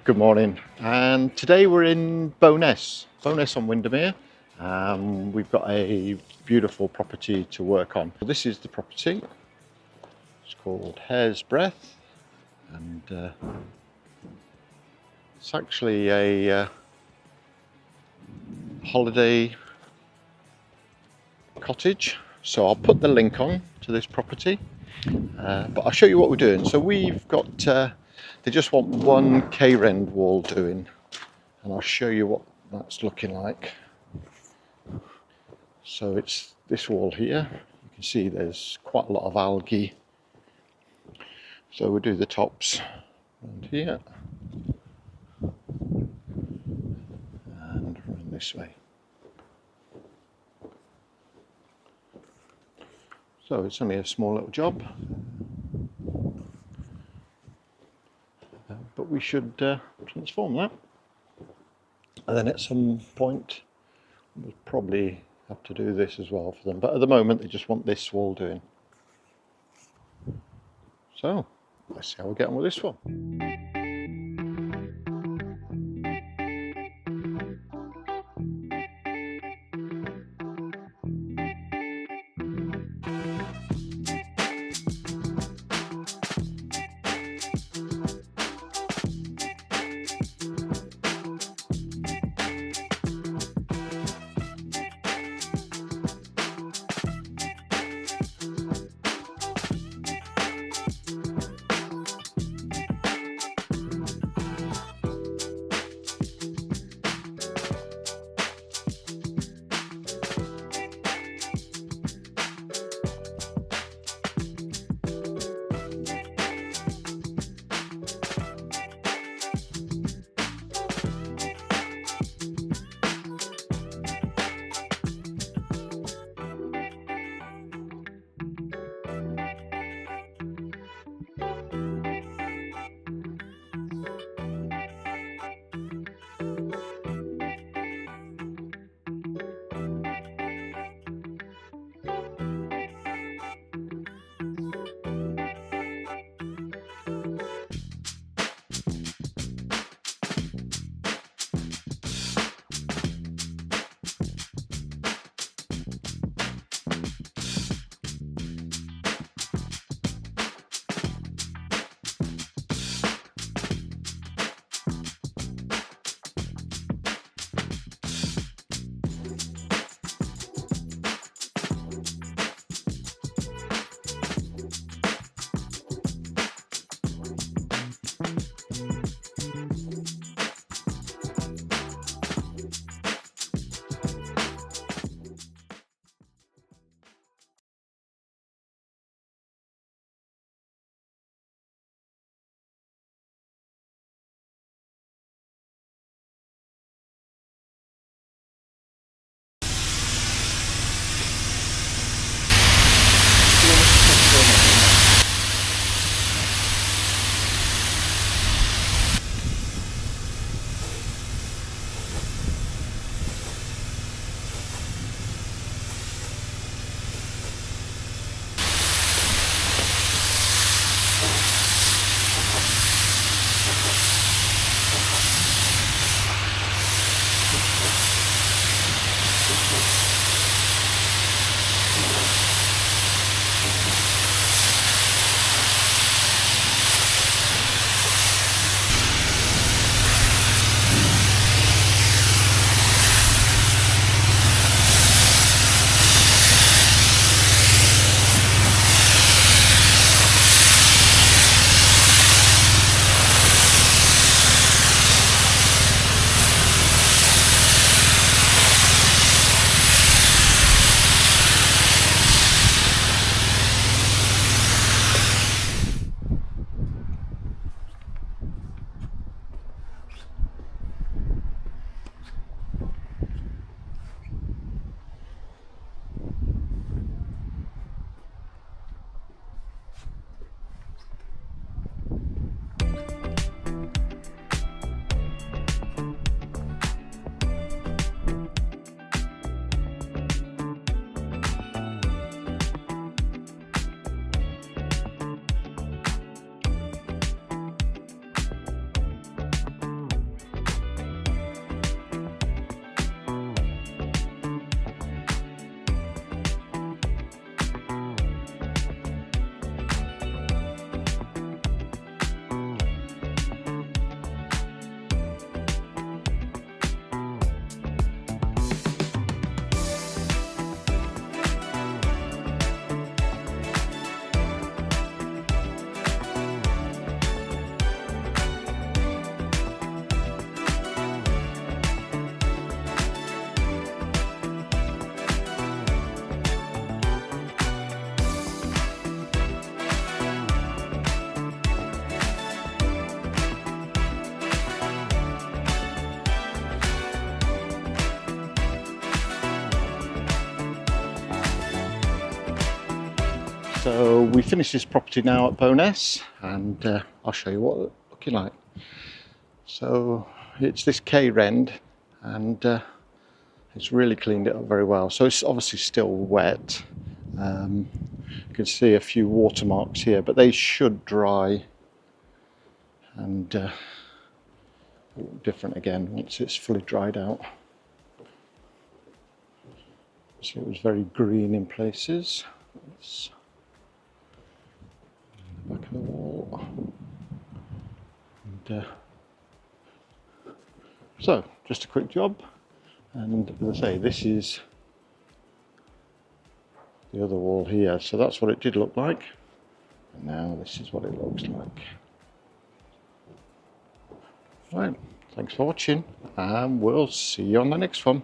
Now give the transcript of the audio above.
Good morning, and today we're in Bowness on Windermere. We've got a beautiful property to work on. This is the property. It's called Hare's Breadth, and it's actually a holiday cottage. So I'll put the link on to this property, but I'll show you what we're doing. So we've got they just want one K-Rend wall doing, and I'll show you what that's looking like. So it's this wall here. You can see there's quite a lot of algae. So we'll do the tops around here and run this way. So it's only a small little job, but we should transform that. And then at some point we'll probably have to do this as well for them. But at the moment they just want this wall doing. So let's see how we get on with this one. So we finished this property now at Bowness, and I'll show you what it's looking like. So it's this K-Rend, and it's really cleaned it up very well. So it's obviously still wet. You can see a few watermarks here, but they should dry and look different again once it's fully dried out. So it was very green in places. It's the back of the wall. And, so just a quick job, and as I say, this is the other wall here. So that's what it did look like, and now this is what it looks like. Right, thanks for watching, and we'll see you on the next one.